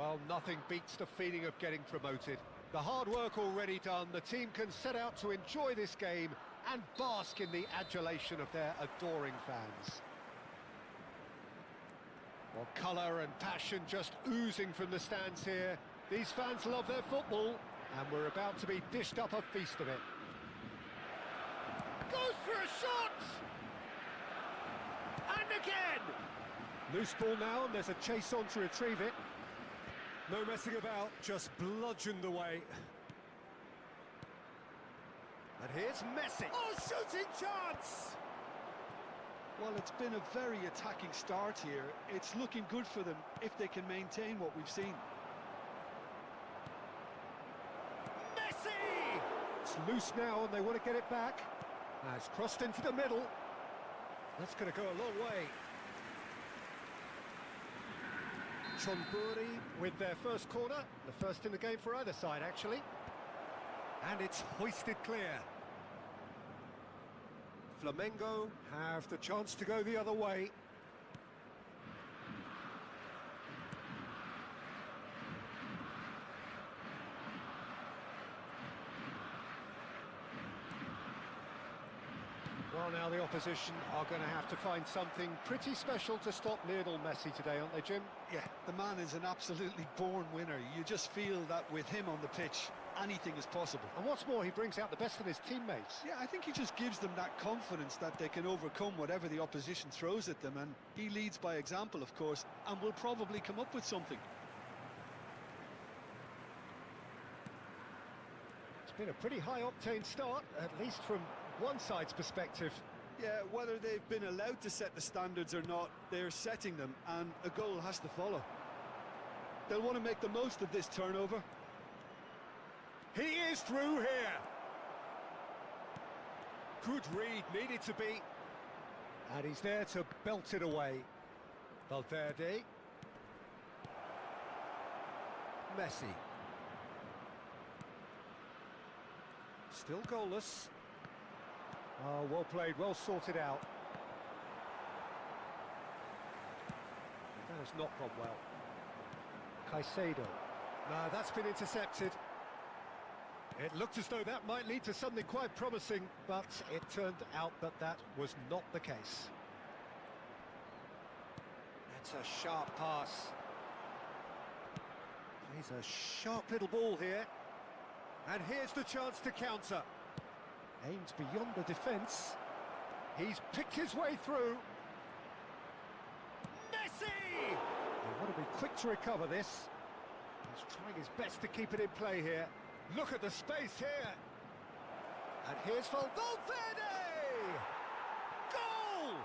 Well, nothing beats the feeling of getting promoted. The hard work already done, the team can set out to enjoy this game and bask in the adulation of their adoring fans. Well, colour and passion just oozing from the stands here. These fans love their football, and we're about to be dished up a feast of it. Goes for a shot! And again! Loose ball now, and there's a chase on to retrieve it. No messing about, just bludgeoned away. And here's Messi. Oh, shooting chance! Well, it's been a very attacking start here. It's looking good for them if they can maintain what we've seen. Messi! It's loose now, and they want to get it back. It's crossed into the middle. That's going to go a long way. Chonburi with their first corner, the first in the game for either side, actually. And it's hoisted clear. Flamengo have the chance to go the other way. Well, now the opposition are going to have to find something pretty special to stop Lionel Messi today, aren't they, Jim? Yeah, the man is an absolutely born winner. You just feel that with him on the pitch, anything is possible. And what's more, he brings out the best in his teammates. Yeah, I think he just gives them that confidence that they can overcome whatever the opposition throws at them, and he leads by example, of course, and will probably come up with something. It's been a pretty high-octane start, at least from one side's perspective. Yeah, whether they've been allowed to set the standards or not, they're setting them, and a goal has to follow. They'll want to make the most of this turnover. He is through here. Good read, needed to be. And he's there to belt it away. Valverde. Messi. Still goalless. Oh, well played, well sorted out. That has not gone well. Caicedo. No, that's been intercepted. It looked as though that might lead to something quite promising, but it turned out that that was not the case. That's a sharp pass. He's a sharp little ball here. And here's the chance to counter. Aims beyond the defence. He's picked his way through. Messi! They want to be quick to recover this. He's trying his best to keep it in play here. Look at the space here. And here's Valverde! Goal!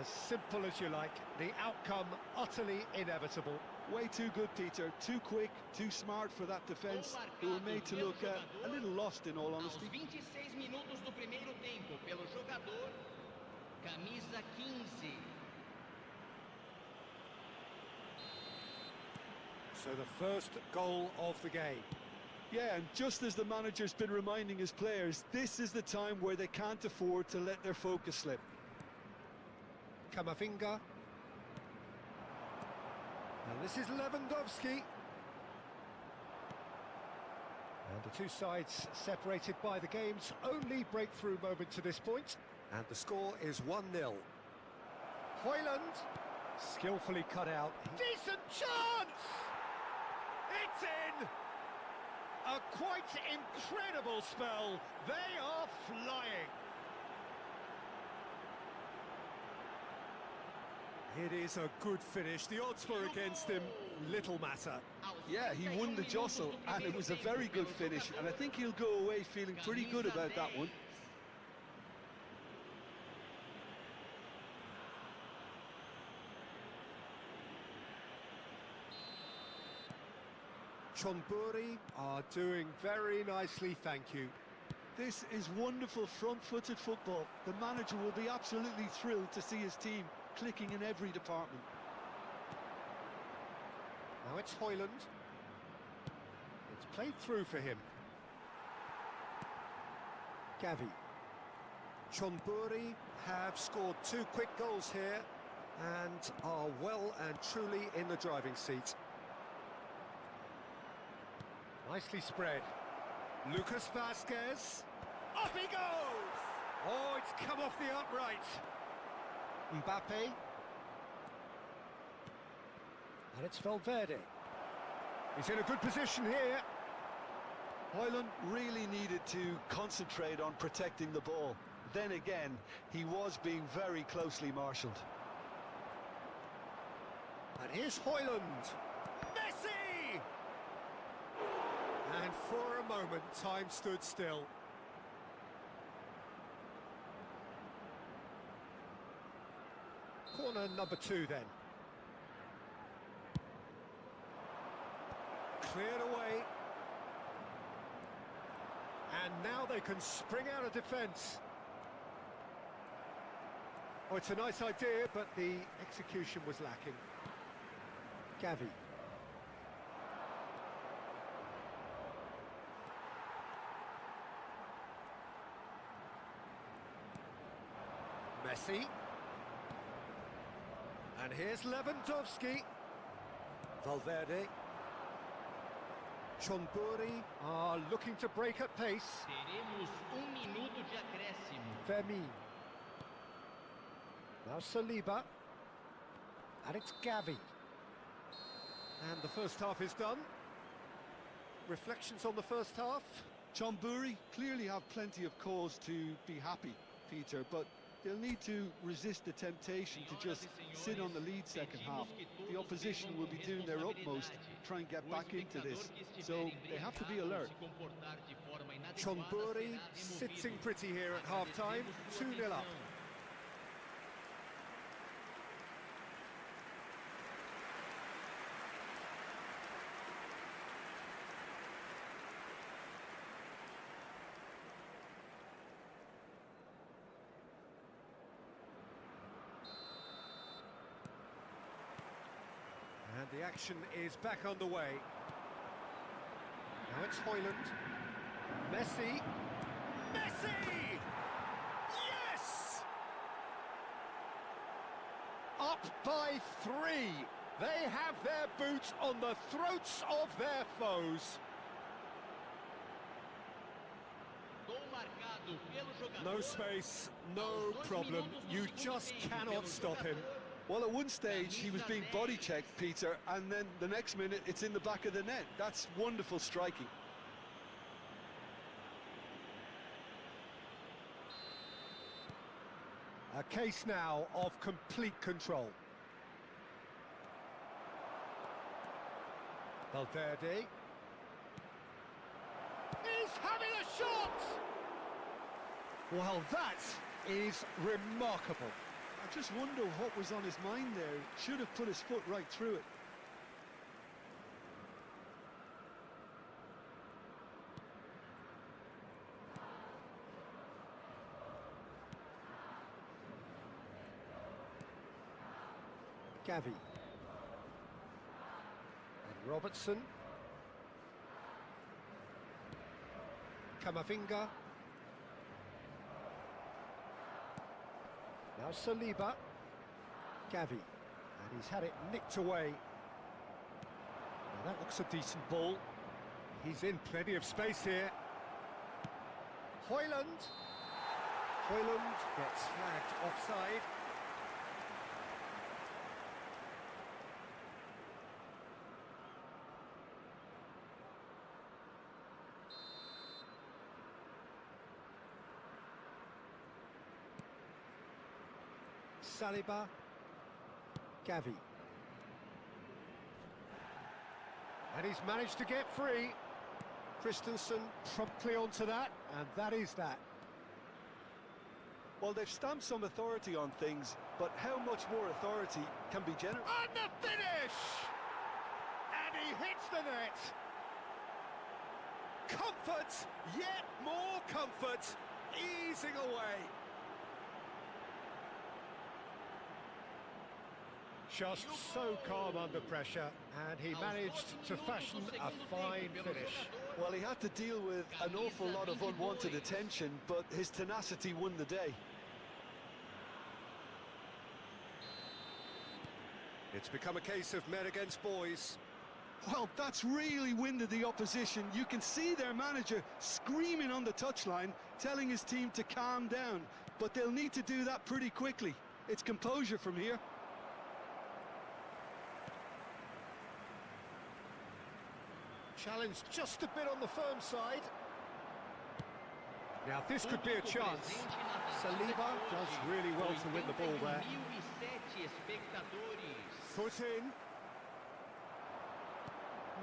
As simple as you like, the outcome utterly inevitable. Way too good, Peter. Too quick, too smart for that defence, who were made to look a little lost, in all honesty. 26 minutos do primeiro tempo, pelo jogador, camisa 15. So the first goal of the game. Yeah, and just as the manager's been reminding his players, this is the time where they can't afford to let their focus slip. Camavinga. And this is Lewandowski. And the two sides separated by the game's only breakthrough moment to this point. And the score is 1-0. Højlund, skillfully cut out. Decent chance! It's in! A quite incredible spell. They are flying. It is a good finish. The odds were against him. Little matter. Yeah, he won the jostle, and it was a very good finish, and I think he'll go away feeling pretty good about that one. Chonburi are doing very nicely, thank you. This is wonderful front-footed football. The manager will be absolutely thrilled to see his team clicking in every department. Now it's Højlund. It's played through for him. Gavi. Chonburi have scored two quick goals here. and are well and truly in the driving seat. Nicely spread. Lucas Vasquez. Up he goes! Oh, it's come off the upright. Mbappe. And it's Valverde. He's in a good position here. Højlund really needed to concentrate on protecting the ball. Then again, he was being very closely marshalled. And here's Højlund. Messi! And for a moment, time stood still. Corner number 2 then. Cleared away. And now they can spring out of defence. Oh, it's a nice idea, but the execution was lacking. Gavi. Messi. And here's Lewandowski. Valverde. Chonburi are looking to break at pace. Teremos minuto de acréscimo. Fermin. Now Saliba. And it's Gavi. And the first half is done. Reflections on the first half? Chonburi clearly have plenty of cause to be happy, Peter, but they'll need to resist the temptation to just sit on the lead second half. The opposition will be doing their utmost to try and get back into this, so they have to be alert. Chonburi sitting pretty here at half-time, 2-0 up. And the action is back underway. Now it's Højlund. Messi. Messi! Yes! Up by 3. They have their boot on the throats of their foes. No space, no problem. You just cannot stop him. Well, at one stage he was being body checked, Peter, and then the next minute it's in the back of the net. That's wonderful striking. A case now of complete control. Valverde. He's having a shot! Well, that is remarkable. I just wonder what was on his mind there. Should have put his foot right through it. Gavi. And Robertson. Camavinga. Now Saliba. Gavi. And he's had it nicked away. Now that looks a decent ball. He's in plenty of space here. Højlund. Højlund gets flagged offside. Saliba. Gavi. And he's managed to get free. Christensen promptly onto that, and that is that. Well, they've stamped some authority on things, but how much more authority can be generated? And the finish! And he hits the net. Comfort, yet more comfort, easing away. Just so calm under pressure, and he managed to fashion a fine finish. Well, he had to deal with an awful lot of unwanted attention, but his tenacity won the day. It's become a case of men against boys. Well, that's really winded the opposition. You can see their manager screaming on the touchline, telling his team to calm down. But they'll need to do that pretty quickly. It's composure from here. Challenge just a bit on the firm side. Now this could be a chance. Saliba does really well to win the ball there. Foot in.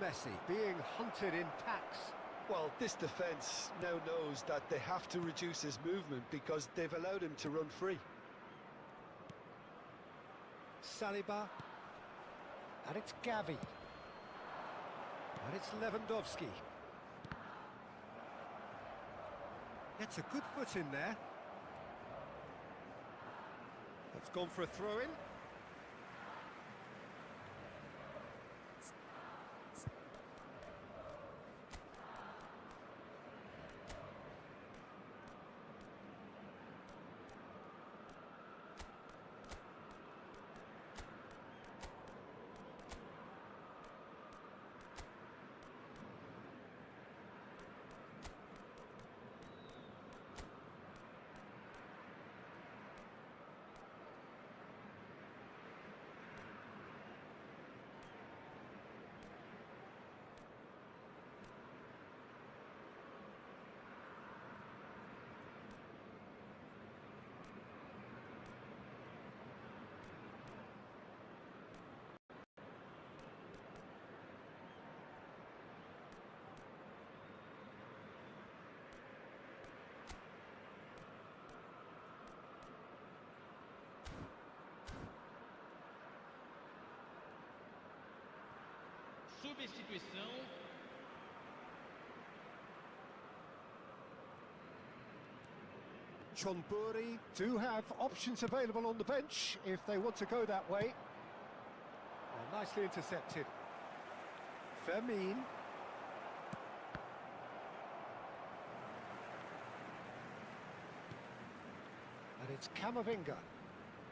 Messi being hunted in packs. Well, this defence now knows that they have to reduce his movement because they've allowed him to run free. Saliba. And it's Gavi. And it's Lewandowski. Gets a good foot in there. That's gone for a throw-in. Substituição. Chonburi do have options available on the bench if they want to go that way. Well, nicely intercepted. Fermin. And it's Camavinga.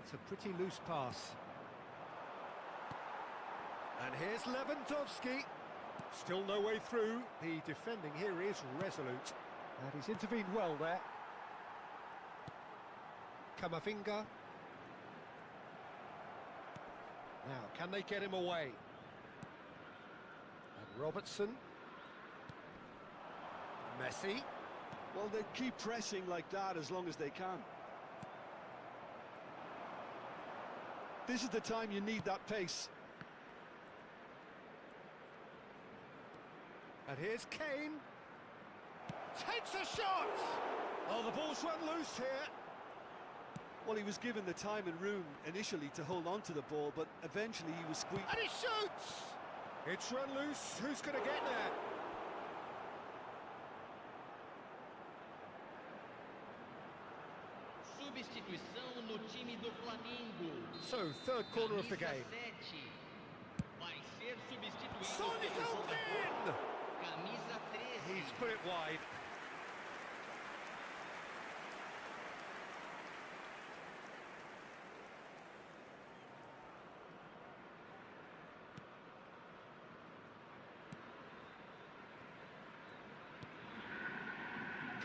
It's a pretty loose pass. And here's Lewandowski. Still no way through. The defending here is resolute. And he's intervened well there. Camavinga. Now, can they get him away? And Robertson. Messi. Well, they keep pressing like that as long as they can. This is the time you need that pace. And here's Kane. Takes a shot! Oh, the ball's run loose here. Well, he was given the time and room initially to hold on to the ball, but eventually he was squeezed. And he shoots! It's run loose. Who's going to get there? Substituição no time do Flamengo. So, third corner of the game. Vai ser substituído. Son Heung-min! Camisa 13. He's put it wide.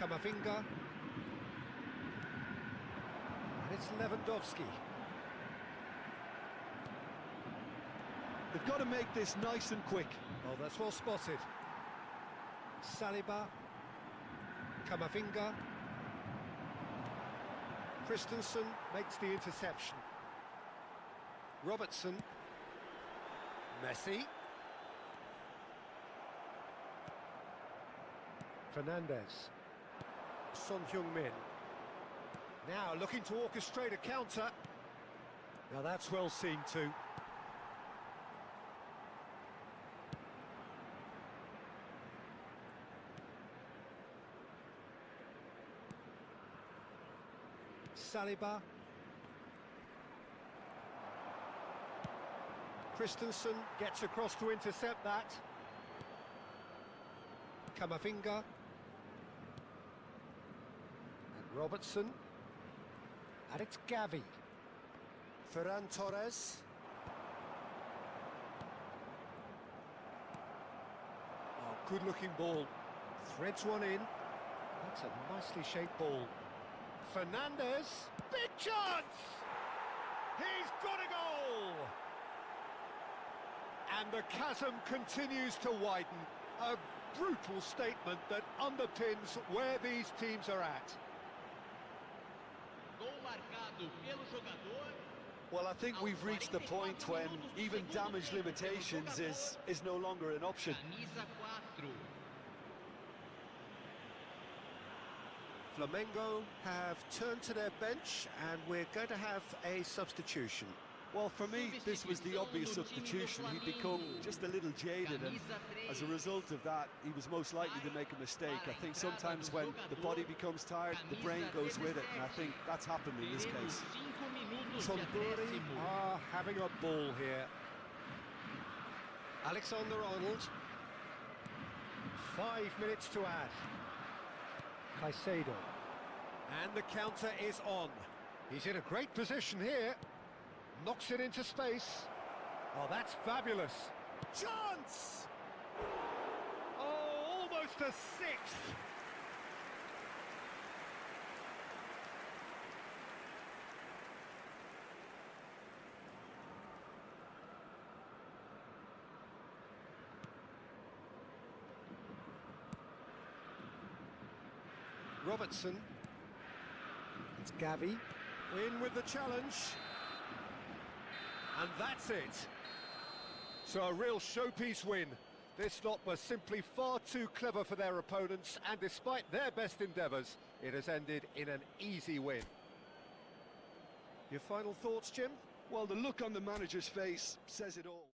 Camavinga. And it's Lewandowski. They've got to make this nice and quick. Oh, that's well spotted. Saliba. Camavinga. Christensen makes the interception. Robertson. Messi. Fernandez. Son Heung-min. Now looking to orchestrate a counter. Now that's well seen too. Saliba. Christensen gets across to intercept that. Camavinga. And Robertson. And it's Gavi. Ferran Torres. Good-looking ball. Threads one in. That's a nicely shaped ball. Fernandez. Big chance! He's got a goal! And the chasm continues to widen. A brutal statement that underpins where these teams are at. Gol marcado pelo jogador. Well, I think we've reached the point when even damage limitations is no longer an option. Camisa 4. Flamengo have turned to their bench and we're going to have a substitution. Well, for me, this was the obvious substitution. He'd become just a little jaded, and as a result of that, he was most likely to make a mistake. I think sometimes when the body becomes tired, the brain goes with it, and I think that's happened in this case. Tromburi are having a ball here. Alexander-Arnold. 5 minutes to add. Caicedo. And the counter is on. He's in a great position here. Knocks it into space. Oh, that's fabulous. Chance! Oh, almost a sixth. Robertson. It's Gavi. In with the challenge. And that's it. So a real showpiece win. This lot were simply far too clever for their opponents, and despite their best endeavours, it has ended in an easy win. Your final thoughts, Jim? Well, the look on the manager's face says it all.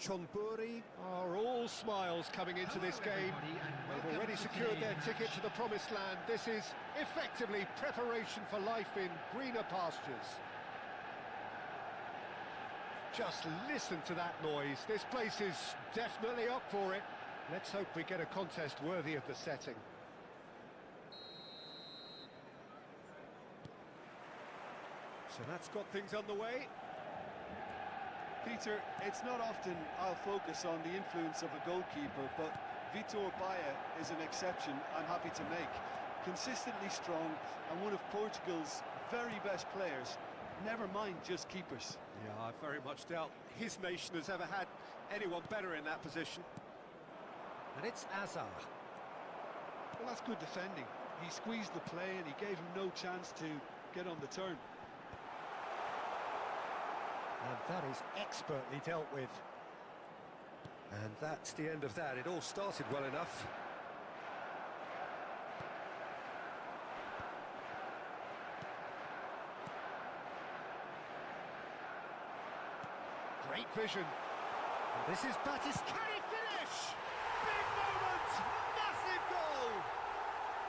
Chonburi are all smiles coming into this game. They've already secured their ticket to the promised land. This is effectively preparation for life in greener pastures. Just listen to that noise. This place is definitely up for it. Let's hope we get a contest worthy of the setting. So that's got things underway. Peter, it's not often I'll focus on the influence of a goalkeeper, but Vitor Baia is an exception I'm happy to make. Consistently strong and one of Portugal's very best players, never mind just keepers. Yeah, I very much doubt his nation has ever had anyone better in that position. And it's Azar. Well, that's good defending. He squeezed the play and he gave him no chance to get on the turn. And that is expertly dealt with. And that's the end of that. It all started well enough. Great vision. And this is Battis. Can he finish? Big moment! Massive goal!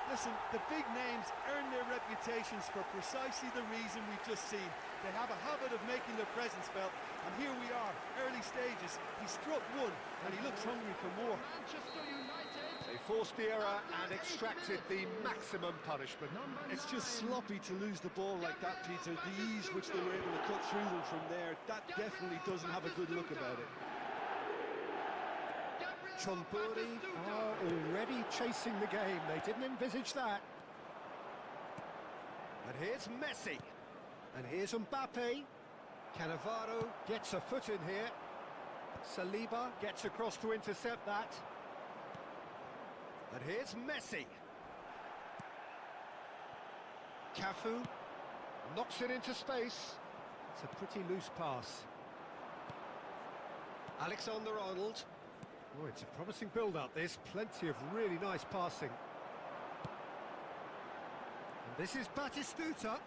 Listen, the big names earn their reputations for precisely the reason we've just seen. They have a habit of making their presence felt, and here we are, early stages. He struck one, and he looks hungry for more. Manchester United. They forced the error and extracted the maximum punishment. It's just sloppy to lose the ball like that, Peter. The ease which they were able to cut through them from there, that definitely doesn't have a good look about it. Chonburi are already chasing the game. They didn't envisage that. And here's Messi. And here's Mbappe. Cannavaro gets a foot in here. Saliba gets across to intercept that. And here's Messi. Cafu knocks it into space. It's a pretty loose pass. Alexander-Arnold. Oh, it's a promising build-up, this. Plenty of really nice passing. And this is Batistuta.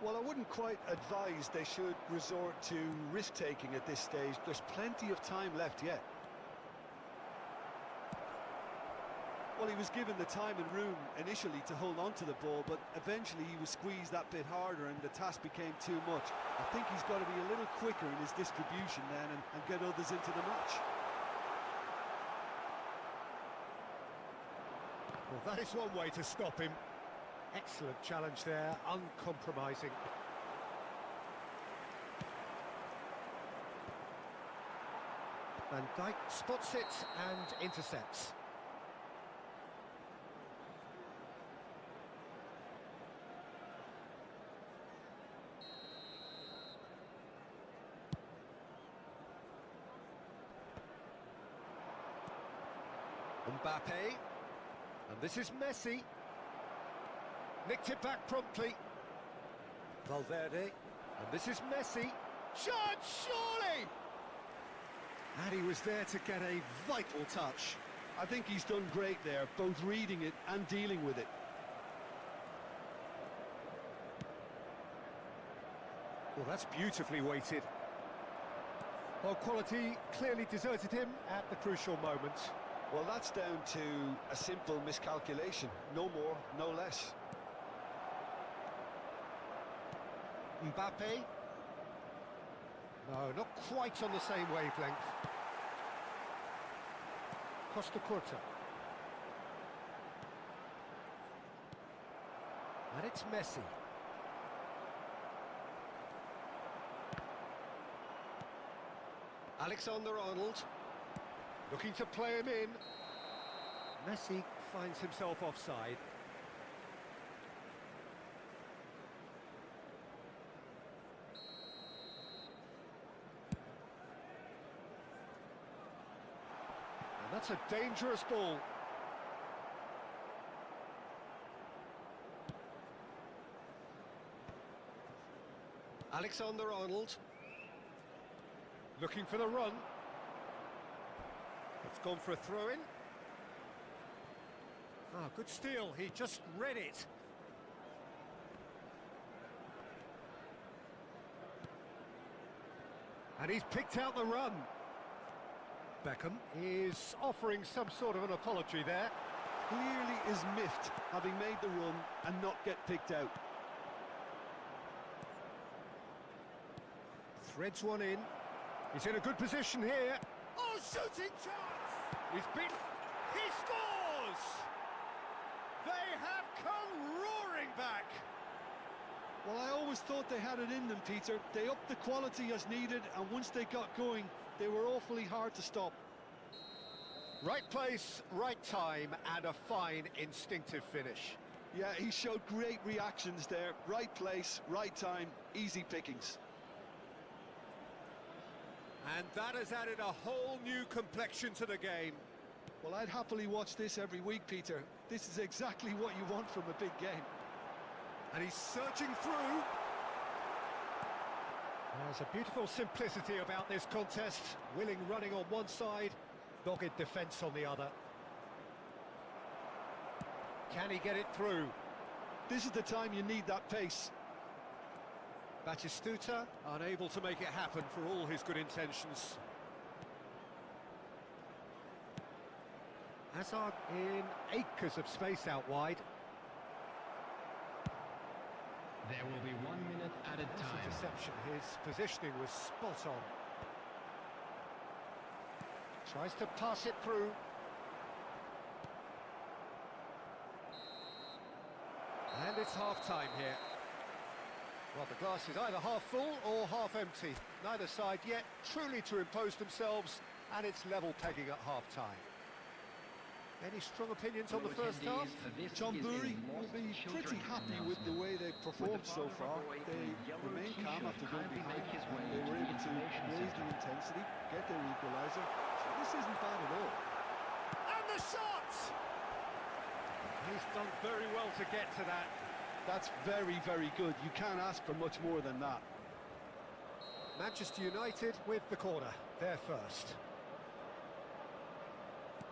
Well, I wouldn't quite advise they should resort to risk-taking at this stage. There's plenty of time left yet. Well, he was given the time and room initially to hold on to the ball, but eventually he was squeezed that bit harder and the task became too much. I think he's got to be a little quicker in his distribution then and get others into the match. Well, that is one way to stop him. Excellent challenge there, uncompromising. Van Dijk spots it and intercepts. Mbappe, and this is Messi. Nicked it back promptly. Valverde, and this is Messi. Shot, surely! And he was there to get a vital touch. I think he's done great there, both reading it and dealing with it. Well, that's beautifully weighted. Well, quality clearly deserted him at the crucial moment. Well, that's down to a simple miscalculation. No more, no less. Mbappe. No, not quite on the same wavelength. Costa Curta. And it's Messi. Alexander-Arnold. Looking to play him in. Messi finds himself offside. And that's a dangerous ball. Alexander-Arnold. Looking for the run. It's gone for a throw-in. Ah, good steal. He just read it. And he's picked out the run. Beckham is offering some sort of an apology there. Clearly is miffed, having made the run and not get picked out. Threads one in. He's in a good position here. Oh, shooting chance! He's been... He scores! They have come roaring back. Well, I always thought they had it in them, Peter. They upped the quality as needed, and once they got going, they were awfully hard to stop. Right place, right time, and a fine instinctive finish. Yeah, he showed great reactions there. Right place, right time, easy pickings. And that has added a whole new complexion to the game. Well, I'd happily watch this every week, Peter. This is exactly what you want from a big game. And he's surging through. There's a beautiful simplicity about this contest. Willing running on one side, dogged defence on the other. Can he get it through? This is the time you need that pace. Batistuta unable to make it happen for all his good intentions. Hazard in acres of space out wide. There will be 1 minute at a time. Interception. His positioning was spot on. Tries to pass it through. And it's half-time here. Well, the glass is either half full or half empty. Neither side yet truly to impose themselves, and it's level pegging at half-time. Any strong opinions on the first half? John Burry will be pretty happy with the way they've performed so far. They remain calm after going behind. They were able to raise the intensity, get their equaliser. So this isn't bad at all. And the shot! He's done very well to get to that. That's very, very good. You can't ask for much more than that. Manchester United with the corner. They're first.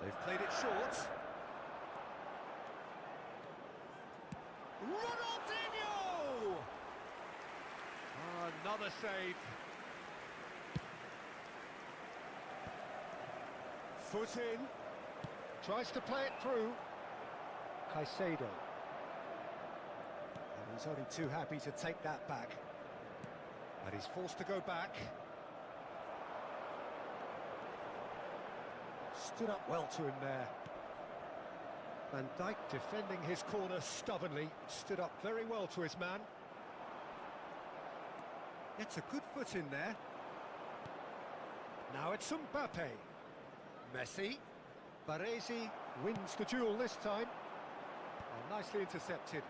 They've played it short. Ronaldinho! Another save. Foot in. Tries to play it through. Caicedo. And he's only too happy to take that back. And he's forced to go back. Stood up well to him there. Van Dijk defending his corner stubbornly. Stood up very well to his man. It's a good foot in there. Now it's Mbappe. Messi. Baresi wins the duel this time. Oh, nicely intercepted.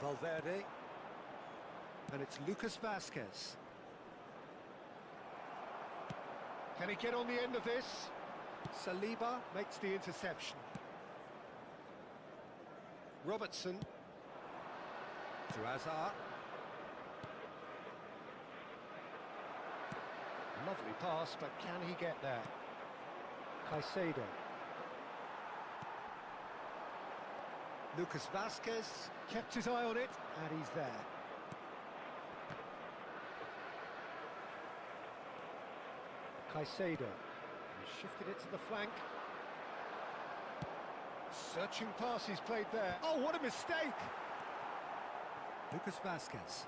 Valverde. And it's Lucas Vazquez. Can he get on the end of this? Saliba makes the interception. Robertson to Hazard. Lovely pass, but can he get there? Caicedo. Lucas Vazquez kept his eye on it, and he's there. Caicedo. He shifted it to the flank. Searching pass he's played there. Oh, what a mistake! Lucas Vazquez.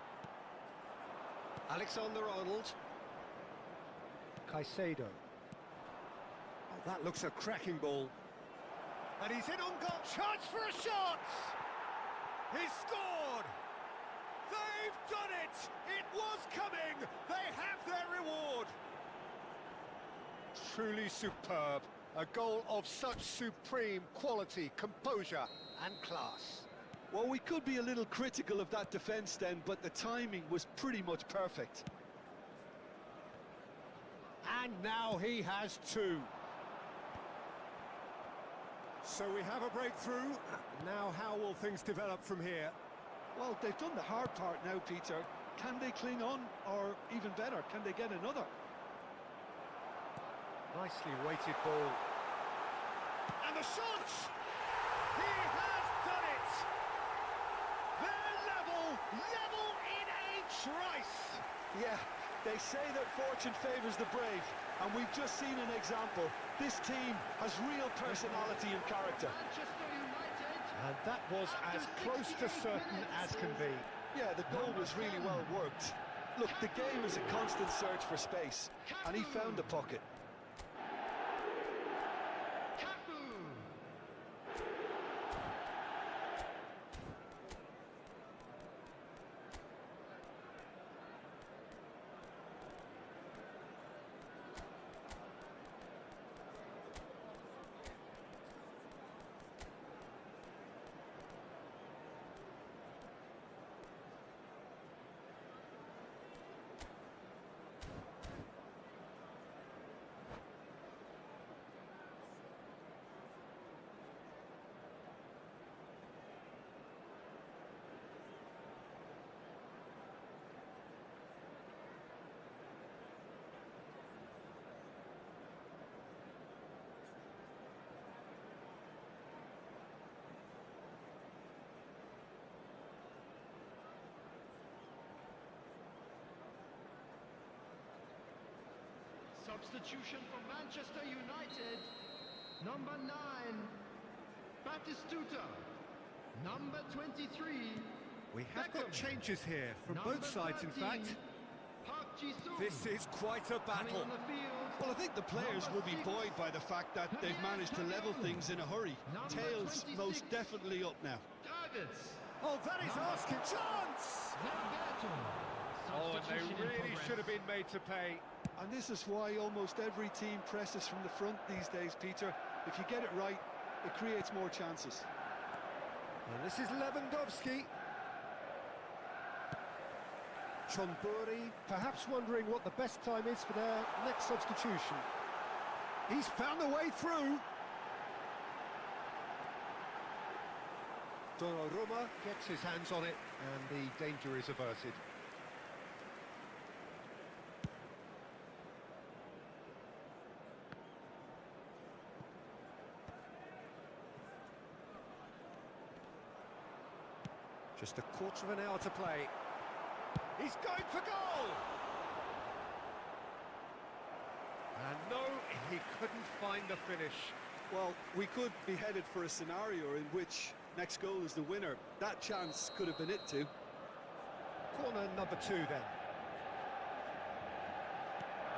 Alexander-Arnold. Caicedo. Oh, that looks a cracking ball. And he's in on goal. Chance for a shot! He's scored! They've done it! It was coming! They have their reward! Truly superb. A goal of such supreme quality, composure and class. Well, we could be a little critical of that defence then, but the timing was pretty much perfect. And now he has two. So we have a breakthrough. Now how will things develop from here? Well, they've done the hard part now, Peter. Can they cling on, or even better, can they get another? Nicely weighted ball. And the shot! He has done it! They're level in a trice. Yeah, they say that fortune favours the brave, and we've just seen an example. This team has real personality and character. Manchester United. And that was as close to certain as can be. Yeah, the goal was really well worked. Look, the game is a constant search for space, and he found the pocket. Substitution for Manchester United. Number 9, Batistuta. Number 23. We have got changes here from both sides, in fact. This is quite a battle. Well, I think the players will be buoyed by the fact that they've managed to level things in a hurry. Tails most definitely up now. Oh, that is asking chance! Oh, and they really should have been made to pay. And this is why almost every team presses from the front these days, Peter. If you get it right, it creates more chances. And this is Lewandowski. Chonburi, perhaps wondering what the best time is for their next substitution. He's found a way through. Donnarumma gets his hands on it, and the danger is averted. Just a quarter of an hour to play. He's going for goal! And no, he couldn't find the finish. Well, we could be headed for a scenario in which next goal is the winner. That chance could have been it too. Corner number 2 then.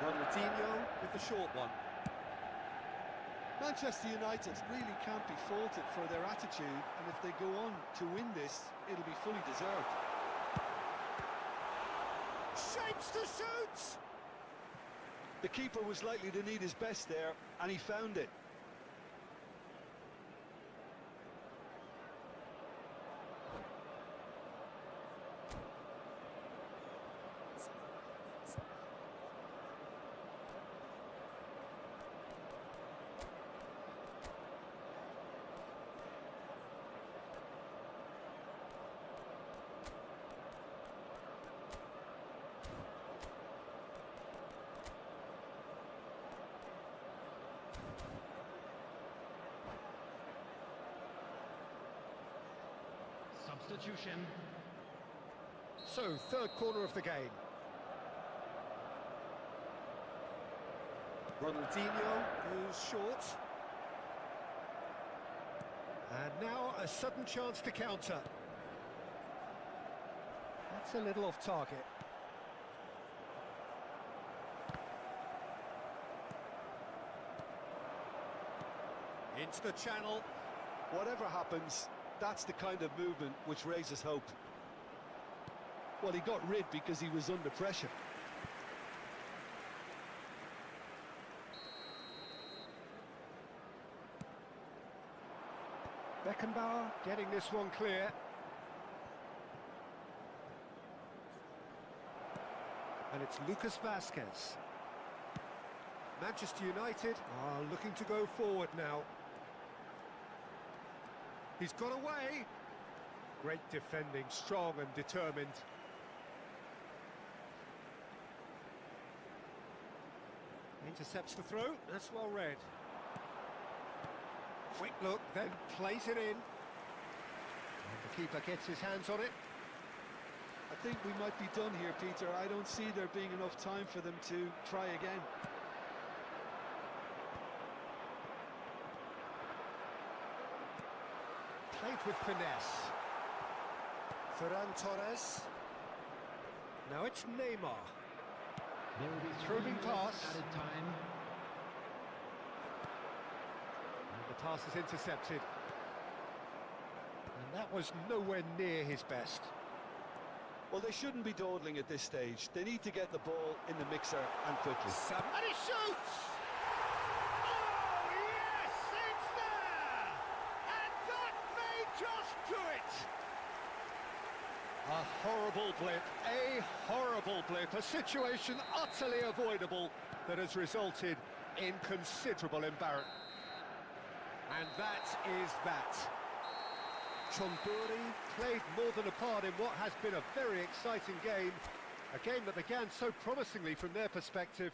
Ronaldinho with the short one. Manchester United really can't be faulted for their attitude, and if they go on to win this, it'll be fully deserved. Shapes to shoot! The keeper was likely to need his best there, and he found it. Substitution. So, third corner of the game. Ronaldinho goes short. And now a sudden chance to counter. That's a little off target. Into the channel. Whatever happens, that's the kind of movement which raises hope. Well, he got rid because he was under pressure. Beckenbauer getting this one clear. And it's Lucas Vazquez. Manchester United are looking to go forward now. He's got away. Great defending, strong and determined. Intercepts the throw, that's well read. Quick look, then plays it in. And the Keeper gets his hands on it. I think we might be done here, Peter. I don't see there being enough time for them to try again. Played with finesse. Ferran Torres. Now it's Neymar. There will be Through pass. Added time. And the pass is intercepted. And that was nowhere near his best. Well, they shouldn't be dawdling at this stage. They need to get the ball in the mixer and quickly. And he shoots! Oh, yes, it's there! And that may just do it! A horrible blip, a situation utterly avoidable that has resulted in considerable embarrassment. And that is that. Chonduri played more than a part in what has been a very exciting game. A game that began so promisingly from their perspective.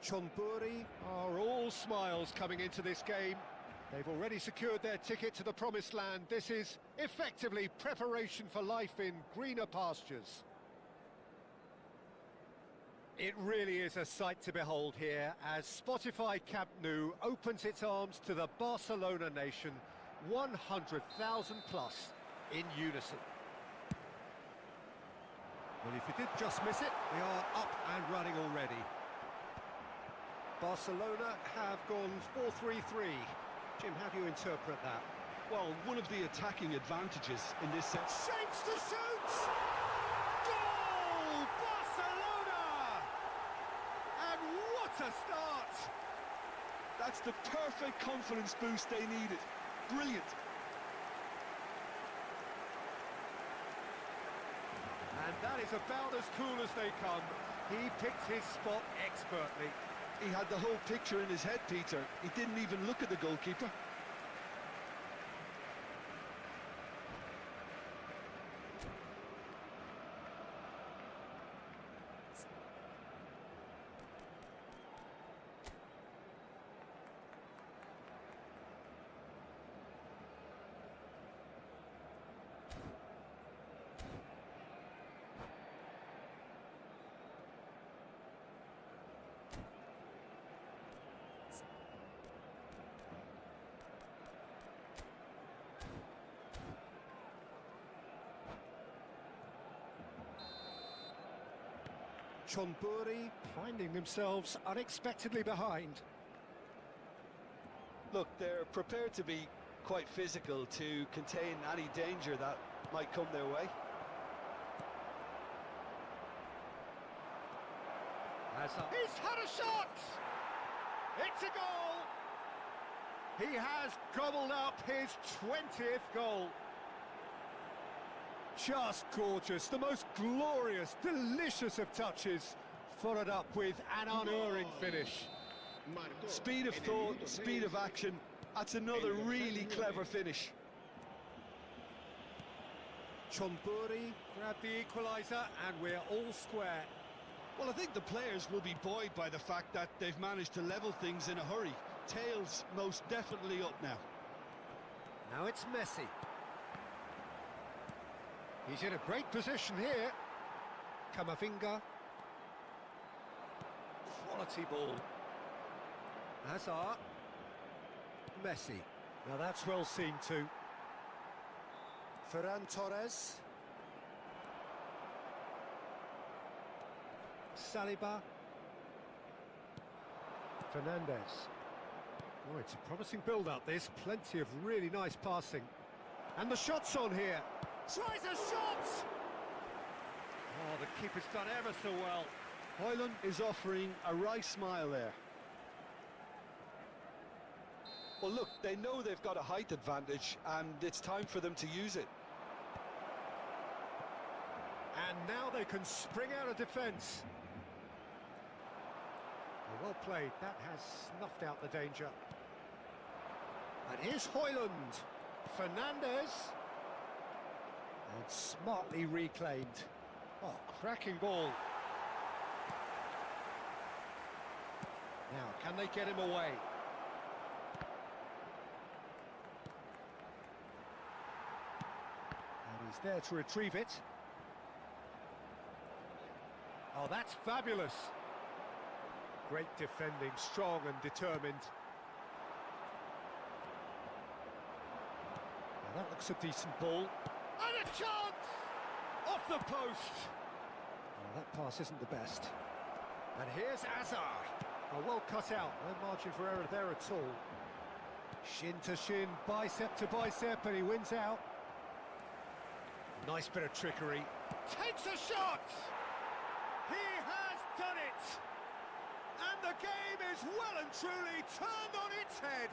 Chonburi are all smiles coming into this game. They've already secured their ticket to the promised land. This is effectively preparation for life in greener pastures. It really is a sight to behold here as Spotify Camp Nou opens its arms to the Barcelona nation, 100,000 plus in unison. Well, if you did just miss it, they are up and running already. Barcelona have gone 4-3-3. Jim, how do you interpret that? Well, one of the attacking advantages in this set. Shapes to shoot! Goal! Barcelona! And what a start! That's the perfect confidence boost they needed. Brilliant. And that is about as cool as they come. He picked his spot expertly. He had the whole picture in his head, Peter. He didn't even look at the goalkeeper. Chonburi finding themselves unexpectedly behind. Look, they're prepared to be quite physical to contain any danger that might come their way. He's had a shot! It's a goal! He has gobbled up his 20th goal. Just gorgeous, the most glorious, delicious of touches, followed up with an unerring finish. Speed of thought, speed of action, that's another really clever finish. Chonburi grabbed the equaliser and we're all square. Well, I think the players will be buoyed by the fact that they've managed to level things in a hurry. Tails most definitely up now. Now it's Messi. He's in a great position here. Camavinga. Quality ball. Hazard. Messi. Now that's well seen too. Ferran Torres. Saliba. Fernandez. Oh, it's a promising build-up this. Plenty of really nice passing. And the shot's on here. Tries a shot! Oh, the keeper's done ever so well. Højlund is offering a wry smile there. Well, look, they know they've got a height advantage, and it's time for them to use it. And now they can spring out of defence. Well played, that has snuffed out the danger. And here's Højlund. Fernandez. And smartly reclaimed. Oh, cracking ball. Now, can they get him away? And he's there to retrieve it. Oh, that's fabulous. Great defending, strong and determined. Now that looks a decent ball. And a chance! Off the post! Well, that pass isn't the best. And here's Hazard. Well cut out, no margin for error there at all. Shin to shin, bicep to bicep, and he wins out. Nice bit of trickery. Takes a shot! He has done it! And the game is well and truly turned on its head.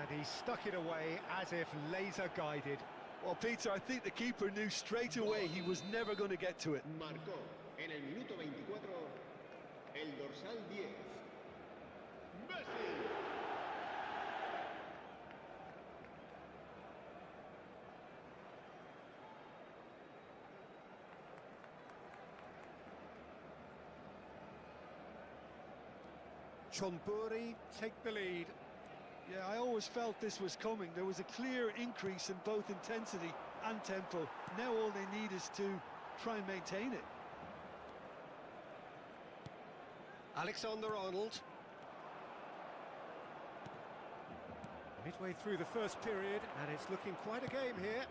And he stuck it away as if laser guided. Well, Peter, I think the keeper knew straight away he was never going to get to it. Marcó en el minuto 24 el dorsal 10. Messi. Chonburi take the lead. Yeah, I always felt this was coming. There was a clear increase in both intensity and tempo. Now all they need is to try and maintain it. Alexander-Arnold. Midway through the first period, and it's looking quite a game here.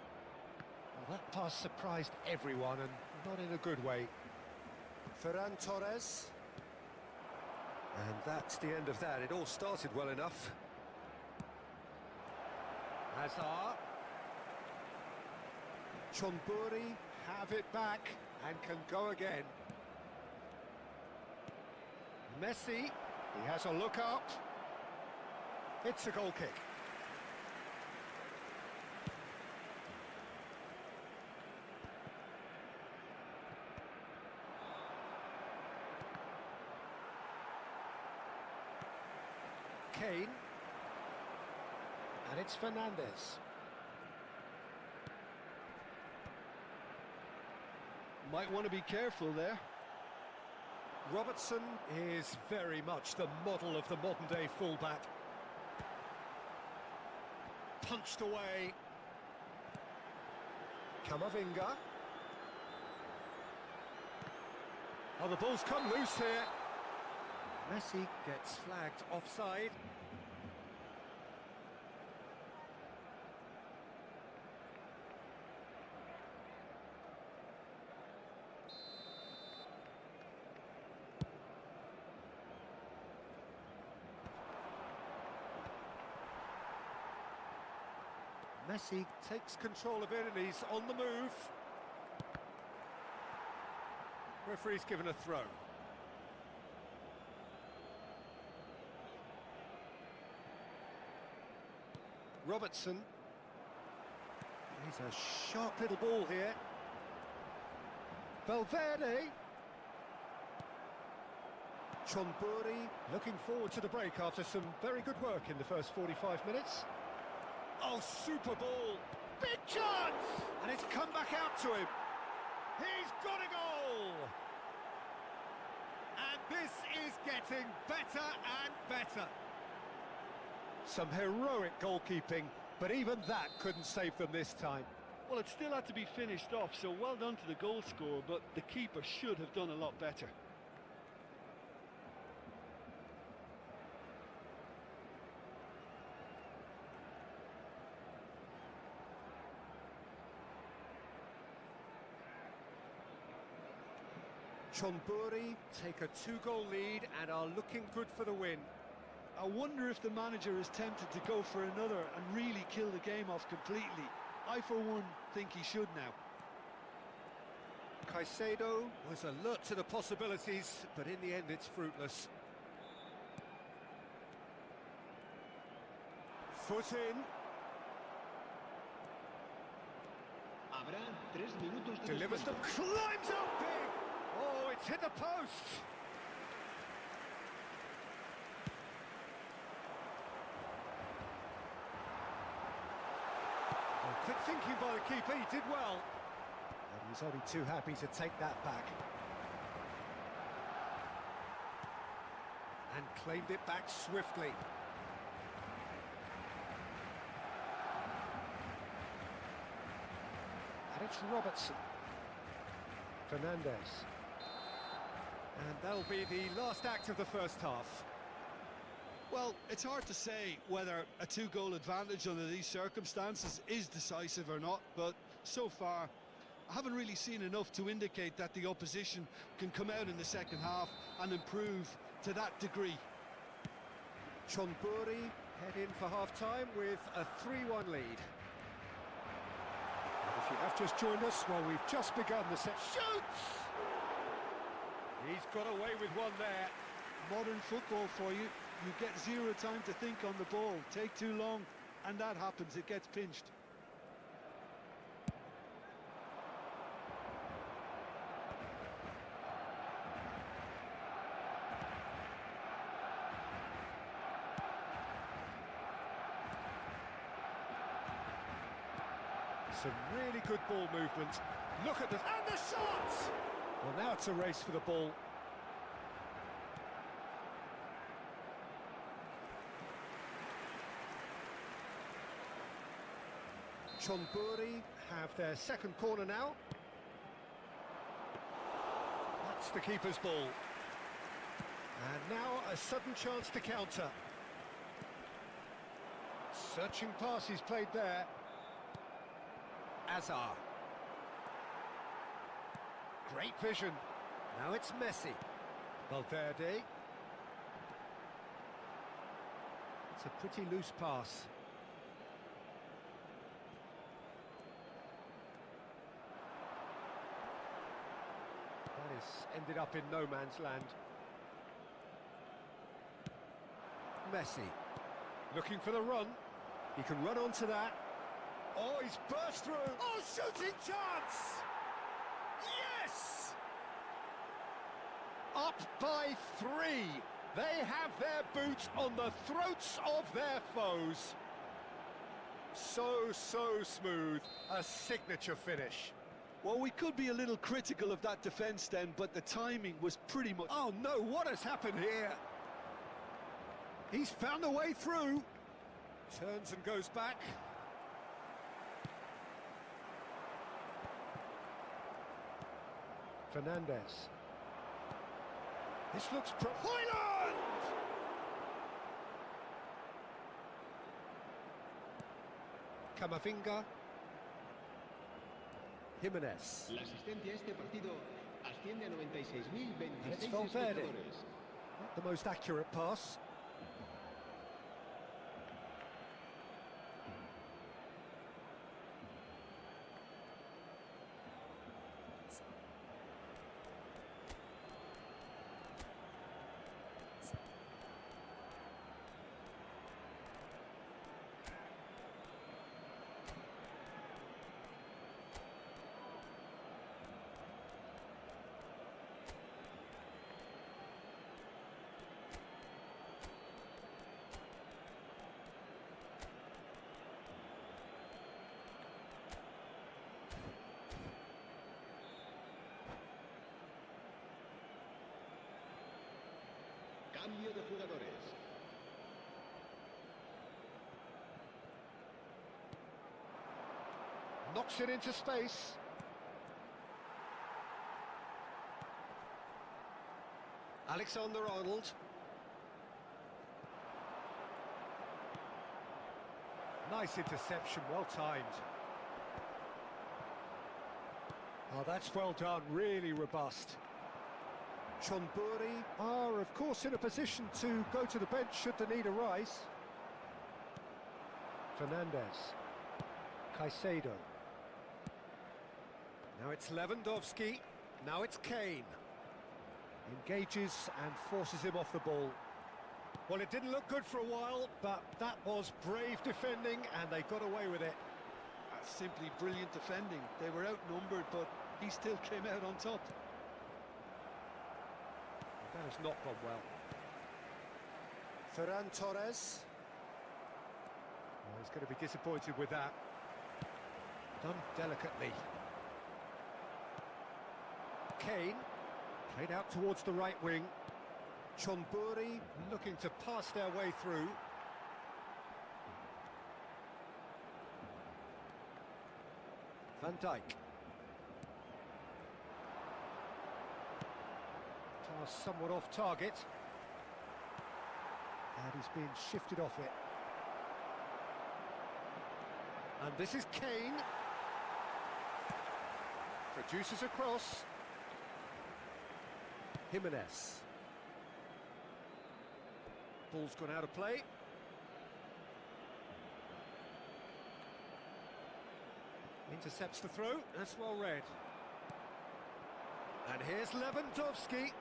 Well, that pass surprised everyone, and not in a good way. Ferran Torres. And that's the end of that. It all started well enough. Hazard. Chonburi have it back and can go again. Messi, he has a look up. It's a goal kick. Kane. And it's Fernandez. Might want to be careful there. Robertson is very much the model of the modern-day fullback. Punched away. Camavinga. Oh, the ball's come loose here. Messi gets flagged offside. Messi takes control of it and he's on the move. Referee's given a throw. Robertson. He's a sharp little ball here. Valverde. Chonburi looking forward to the break after some very good work in the first 45 minutes. Oh, super ball. Big chance! And it's come back out to him. He's got a goal! And this is getting better and better. Some heroic goalkeeping, but even that couldn't save them this time. Well, it still had to be finished off, so well done to the goal scorer, but the keeper should have done a lot better. Chonburi take a 2-goal lead and are looking good for the win. I wonder if the manager is tempted to go for another and really kill the game off completely. I, for one, think he should now. Caicedo was alert to the possibilities, but in the end it's fruitless. Foot in. Habrá 3 minutos de Delivers them, descuento. climbs up big! Oh, it's hit the post! Well, quick thinking by the keeper, he did well. And he's only too happy to take that back. And claimed it back swiftly. And it's Robertson. Fernandez. And that'll be the last act of the first half. Well, it's hard to say whether a 2-goal advantage under these circumstances is decisive or not, but so far I haven't really seen enough to indicate that the opposition can come out in the second half and improve to that degree. Chonburi head in for half-time with a 3-1 lead. And if you have just joined us, well, we've just begun the set. Shoots! He's got away with one there. Modern football for you. You get zero time to think on the ball. Take too long, and that happens. It gets pinched. Some really good ball movement. Look at this. And the shot! Well, now it's a race for the ball. Chonburi have their second corner now. That's the keeper's ball. And now a sudden chance to counter. Searching pass he's played there. Azar. Great vision. Now it's Messi. Valverde. It's a pretty loose pass. That is ended up in no man's land. Messi. Looking for the run. He can run onto that. Oh, he's burst through. Oh, shooting chance! Yes! Up by 3. They have their boots on the throats of their foes. So smooth. A signature finish. Well, we could be a little critical of that defence then, but the timing was pretty much... Oh no, what has happened here? He's found a way through. Turns and goes back. Fernandez. This looks Hoyland! Camavinga. Jimenez. La asistencia a este partido asciende a 96.026 It's Valverde. espectadores. Not the most accurate pass. Cambio de jugadores. Knocks it into space. Alexander-Arnold. Nice interception, well timed. Oh, that's well done, really robust. Chonburi are, of course, in a position to go to the bench should the need arise. Fernandez. Caicedo. Now it's Lewandowski. Now it's Kane. Engages and forces him off the ball. Well, it didn't look good for a while, but that was brave defending, and they got away with it. That's simply brilliant defending. They were outnumbered, but he still came out on top. That has not gone well. Ferran Torres. Oh, he's going to be disappointed with that. Done delicately. Kane. Played out towards the right wing. Chonburi looking to pass their way through. Van Dijk. Pass somewhat off target. And he's being shifted off it. And this is Kane. Produces a cross. Jimenez. Ball's gone out of play. Intercepts the throw. That's well read. And here's Lewandowski.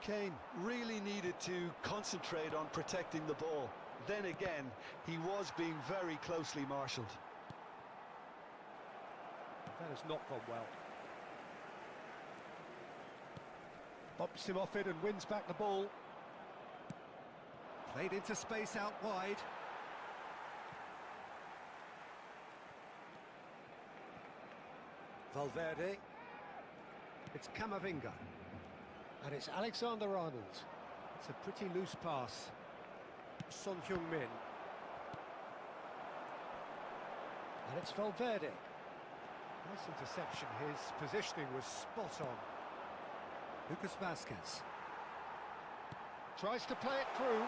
Kane really needed to concentrate on protecting the ball. Then again, he was being very closely marshalled. That has not gone well. Bumps him off it and wins back the ball. Played into space out wide. Valverde. It's Camavinga. And it's Alexander-Arnold. It's a pretty loose pass. Son Heung-min. And it's Valverde. Nice interception, his positioning was spot on. Lucas Vasquez. Tries to play it through.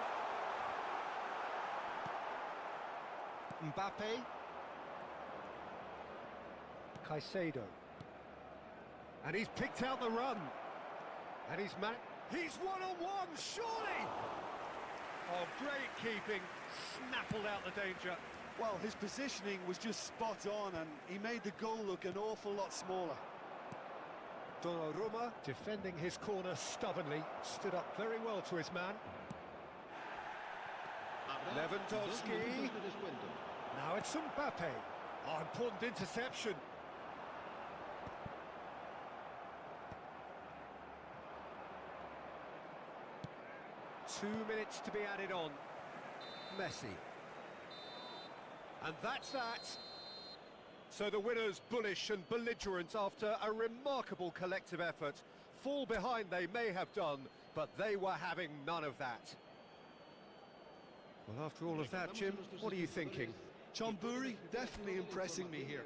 Mbappe. Caicedo. And he's picked out the run. And he's one-on-one, surely! Oh, great keeping, snaffled out the danger. Well, his positioning was just spot on, and he made the goal look an awful lot smaller. Donnarumma, defending his corner stubbornly, stood up very well to his man. Lewandowski. Now it's Mbappe. Oh, important interception. Two minutes to be added on. Messi. And that's that. So the winners bullish and belligerent after a remarkable collective effort. Fall behind they may have done, but they were having none of that. Well, after all of that, Jim, what are you thinking? Chamburi definitely impressing me here.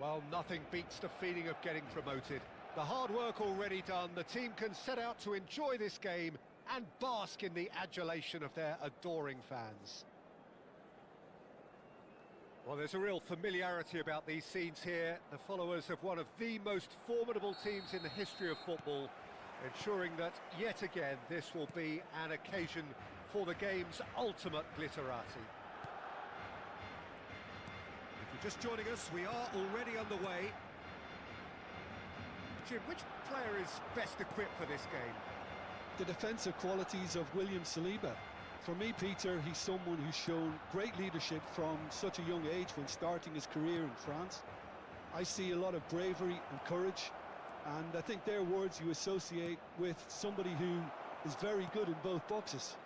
Well, nothing beats the feeling of getting promoted. The hard work already done, the team can set out to enjoy this game and bask in the adulation of their adoring fans. Well, there's a real familiarity about these scenes here. The followers of one of the most formidable teams in the history of football, ensuring that, yet again, this will be an occasion for the game's ultimate glitterati. If you're just joining us, we are already underway. Jim, which player is best equipped for this game? The defensive qualities of William Saliba. For me, Peter, he's someone who's shown great leadership from such a young age when starting his career in France. I see a lot of bravery and courage, and I think they're words you associate with somebody who is very good in both boxes.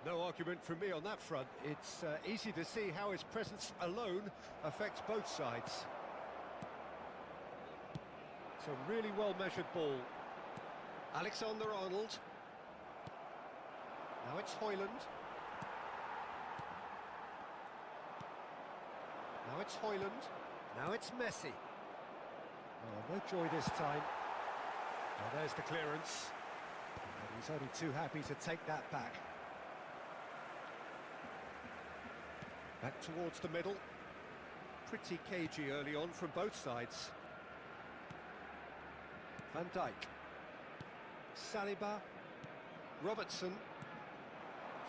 No argument from me on that front. It's easy to see how his presence alone affects both sides. It's a really well-measured ball. Alexander-Arnold. Now it's Højlund. Now it's Højlund. Now it's Messi. Oh, no joy this time. Well, there's the clearance. And he's only too happy to take that back. Back towards the middle. Pretty cagey early on from both sides. Van Dijk. Saliba. Robertson.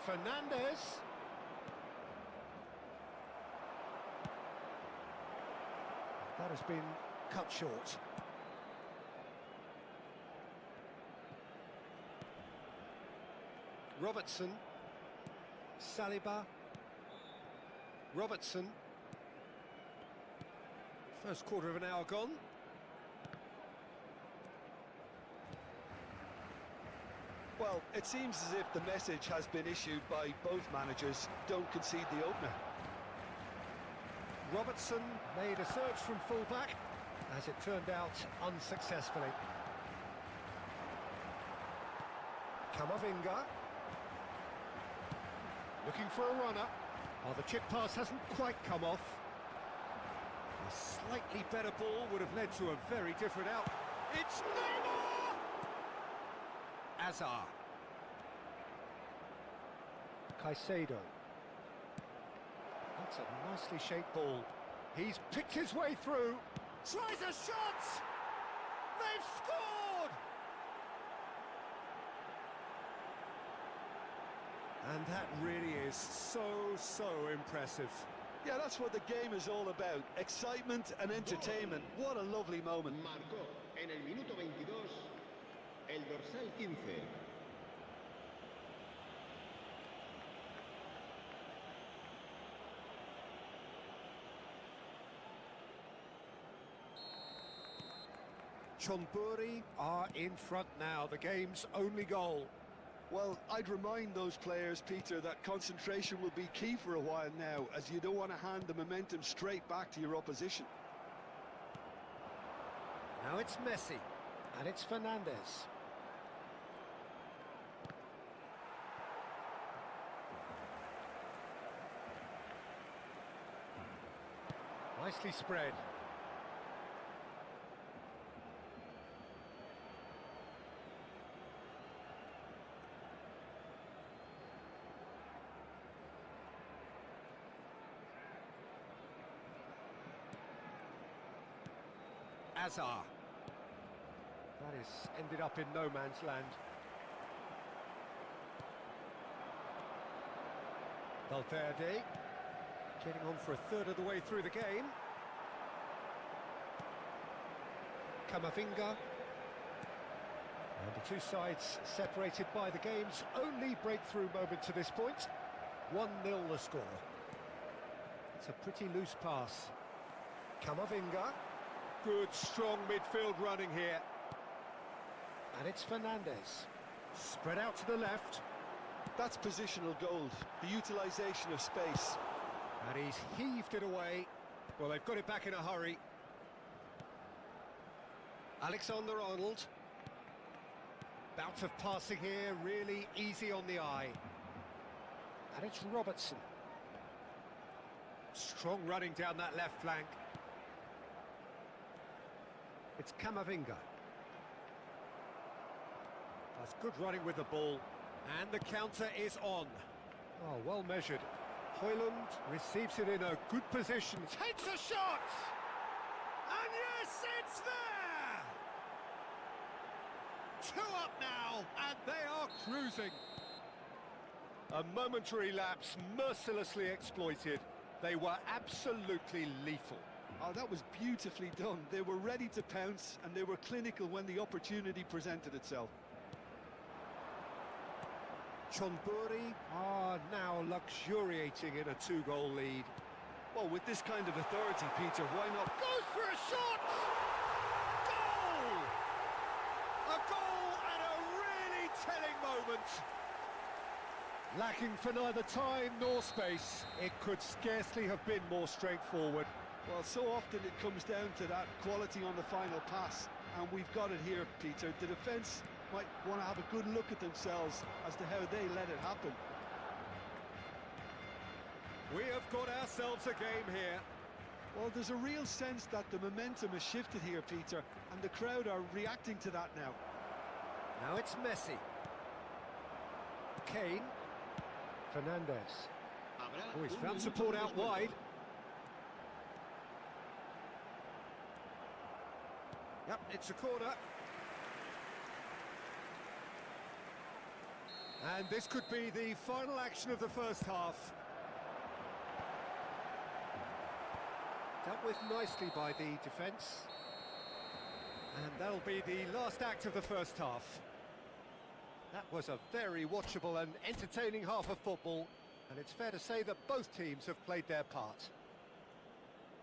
Fernandes. That has been cut short. Robertson. Saliba. Robertson. First quarter of an hour gone. Well, it seems as if the message has been issued by both managers: don't concede the opener. Robertson made a search from full-back, as it turned out unsuccessfully. Camavinga. Looking for a runner. Oh, the chip pass hasn't quite come off. A slightly better ball would have led to a very different out. It's Neymar! Azar. Caicedo. That's a nicely shaped ball. He's picked his way through. Tries a shot! They've scored! And that really is so impressive. Yeah, that's what the game is all about. Excitement and entertainment. What a lovely moment. Marcó en el minuto 22 el dorsal 15. Chonburi are in front now, the game's only goal. Well, I'd remind those players, Peter, that concentration will be key for a while now, as you don't want to hand the momentum straight back to your opposition. Now it's Messi, and it's Fernandes. Nicely spread. Azar. That is ended up in no man's land. Valverde getting on for a third of the way through the game. Camavinga. And the two sides separated by the game's only breakthrough moment to this point. 1-0 the score. It's a pretty loose pass. Camavinga. Good, strong midfield running here. And it's Fernandes. Spread out to the left. That's positional gold, the utilisation of space. And he's heaved it away. Well, they've got it back in a hurry. Alexander-Arnold. Bout of passing here, really easy on the eye. And it's Robertson. Strong running down that left flank. It's Camavinga. That's good running with the ball. And the counter is on. Oh, well measured. Højlund receives it in a good position. Takes a shot! And yes, it's there! 2 up now, and they are cruising. A momentary lapse mercilessly exploited. They were absolutely lethal. Oh, that was beautifully done. They were ready to pounce, and they were clinical when the opportunity presented itself. Chonburi are now luxuriating in a 2-goal lead. Well, with this kind of authority, Peter, why not? Goes for a shot! Goal! A goal at a really telling moment. Lacking for neither time nor space, it could scarcely have been more straightforward. Well, so often it comes down to that quality on the final pass, and we've got it here, Peter. The defence might want to have a good look at themselves as to how they let it happen. We have got ourselves a game here. Well, there's a real sense that the momentum has shifted here, Peter, and the crowd are reacting to that now. Now it's Messi. Kane. Fernandez. Oh, he's found support out wide. Yep, it's a corner. And this could be the final action of the first half. Dealt with nicely by the defence. And that'll be the last act of the first half. That was a very watchable and entertaining half of football, and it's fair to say that both teams have played their part.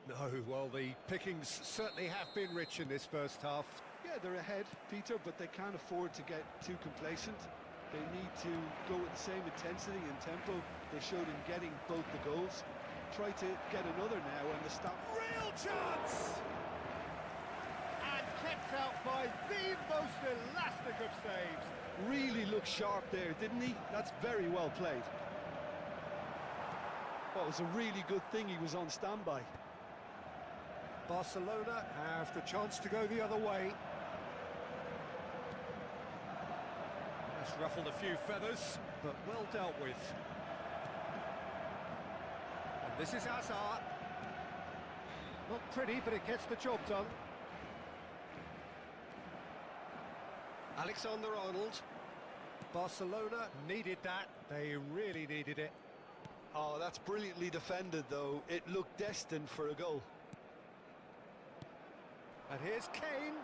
No, well, the pickings certainly have been rich in this first half. Yeah, they're ahead, Peter, but they can't afford to get too complacent. They need to go with the same intensity and tempo they showed in getting both the goals. Try to get another now, and the stop. Real chance! And kept out by the most elastic of saves. Really looked sharp there, didn't he? That's very well played. Well, it was a really good thing he was on standby. Barcelona have the chance to go the other way. That's ruffled a few feathers, but well dealt with. And this is Hazard. Not pretty, but it gets the job done. Alexander-Arnold. Barcelona needed that. They really needed it. Oh, that's brilliantly defended, though. It looked destined for a goal. And here's Kane.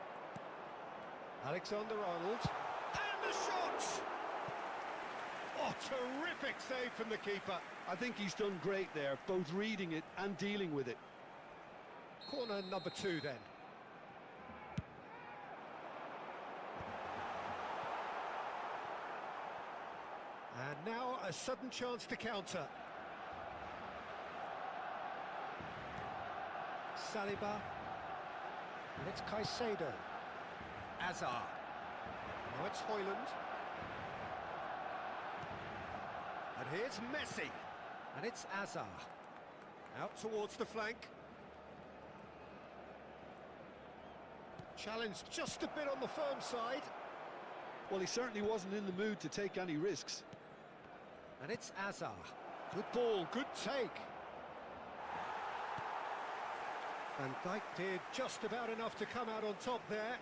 Alexander-Arnold. And the shot! Oh, terrific save from the keeper. I think he's done great there, both reading it and dealing with it. Corner number 2 then. And now a sudden chance to counter. Saliba. And it's Caicedo. Hazard. Now it's Højlund. And here's Messi. And it's Hazard. Out towards the flank. Challenge just a bit on the firm side. Well, he certainly wasn't in the mood to take any risks. And it's Hazard. Good ball, good take. Van Dijk did just about enough to come out on top there.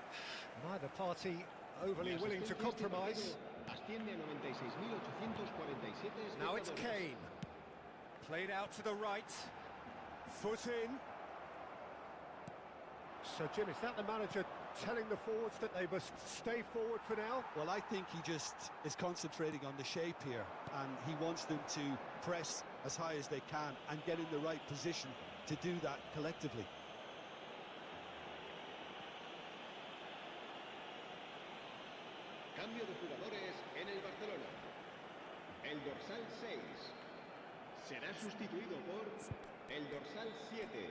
Neither party overly willing to compromise. Now it's Kane. Played out to the right. Foot in. So, Jim, is that the manager telling the forwards that they must stay forward for now? Well, I think he just is concentrating on the shape here, and he wants them to press as high as they can and get in the right position to do that collectively. Cambio de jugadores en el Barcelona. El dorsal 6 será sustituido por el dorsal 7.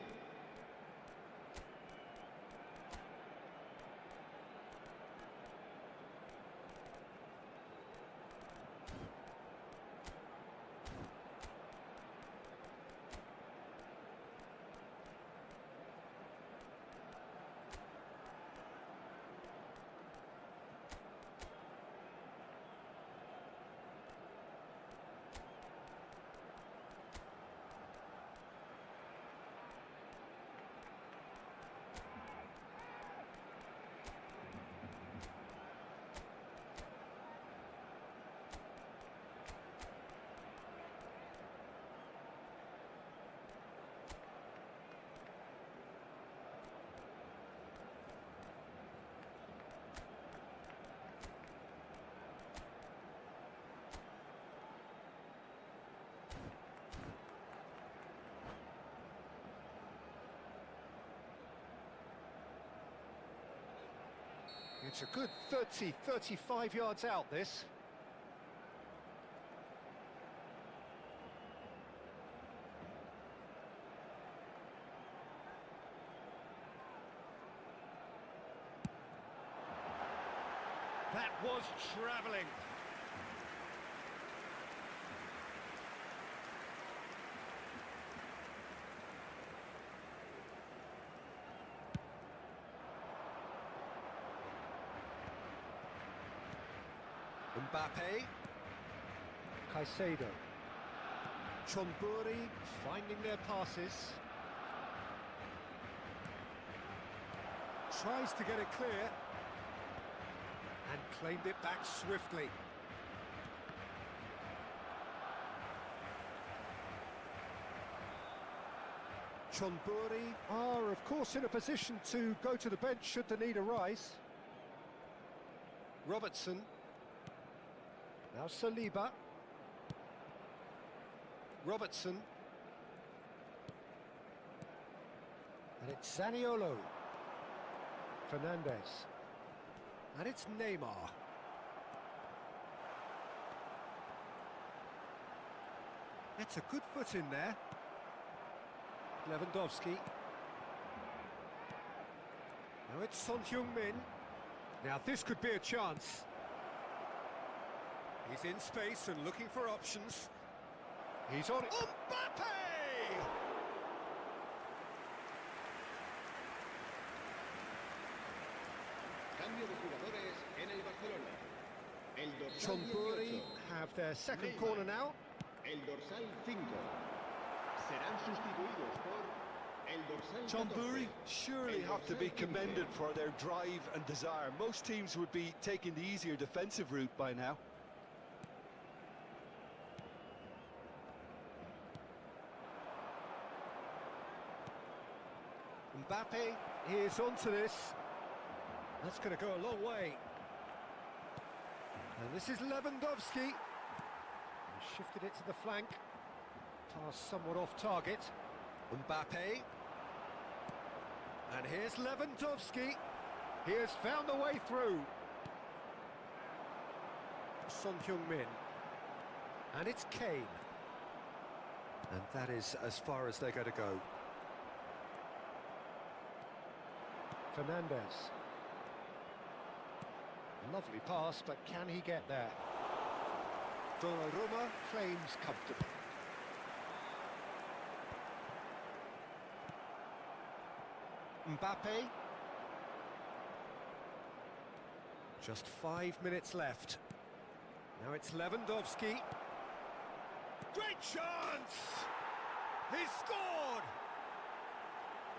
It's a good 30, 35 yards out, this. That was travelling. Mbappe. Caicedo. Chonburi finding their passes. Tries to get it clear. And claimed it back swiftly. Chonburi are, of course, in a position to go to the bench should the need arise. Robertson. Now Saliba. Robertson. And it's Zaniolo. Fernandez. And it's Neymar. It's a good foot in there. Lewandowski. Now it's Son Heung-min. Now this could be a chance. He's in space and looking for options. He's on it. Mbappe! Cambio de jugadores en el Barcelona. El dorsal Chonburi 18. have their second corner now. El dorsal 5. Serán sustituidos por el dorsal 14. Chonburi surely El have to dorsal be 15. commended for their drive and desire. Most teams would be taking the easier defensive route by now. Mbappe is onto this. That's going to go a long way. And this is Lewandowski. He shifted it to the flank. Pass somewhat off target. Mbappe. And here's Lewandowski. He has found a way through. Son Heung-min. And it's Kane. And that is as far as they're going to go. Fernandez. Lovely pass, but can he get there? Donnarumma claims comfortably. Mbappe. Just 5 minutes left. Now it's Lewandowski. Great chance! He scored!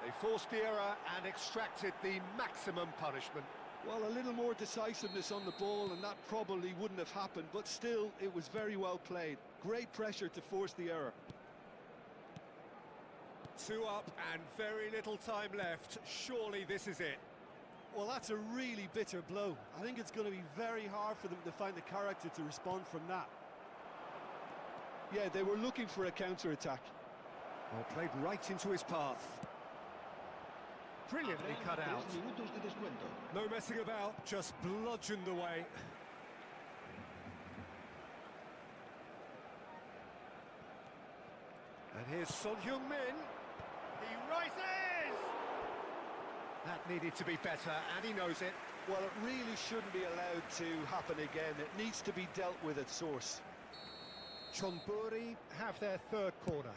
They forced the error and extracted the maximum punishment. Well, a little more decisiveness on the ball and that probably wouldn't have happened, but still, it was very well played. Great pressure to force the error. 2 up and very little time left. Surely this is it. Well, that's a really bitter blow. I think it's going to be very hard for them to find the character to respond from that. Yeah, they were looking for a counter-attack. Well, played right into his path. Brilliantly cut out. Minutos de descuento. No messing about, just bludgeoned away. And here's Son Heung-min. He rises! That needed to be better, and he knows it. Well, it really shouldn't be allowed to happen again. It needs to be dealt with at source. Chonburi have their third corner.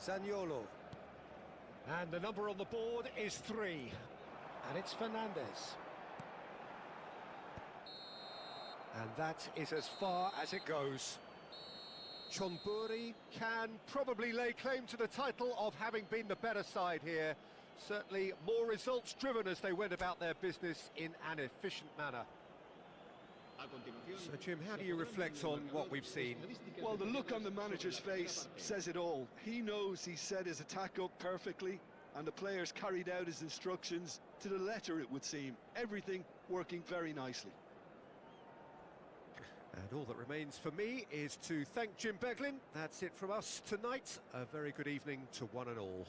Zaniolo. And the number on the board is 3. And it's Fernandez. And that is as far as it goes. Chonburi can probably lay claim to the title of having been the better side here. Certainly more results driven as they went about their business in an efficient manner. So, Jim, how do you reflect on what we've seen? Well, the look on the manager's face says it all. He knows he set his attack up perfectly, and the players carried out his instructions to the letter, it would seem. Everything working very nicely. And all that remains for me is to thank Jim Beglin. That's it from us tonight. A very good evening to one and all.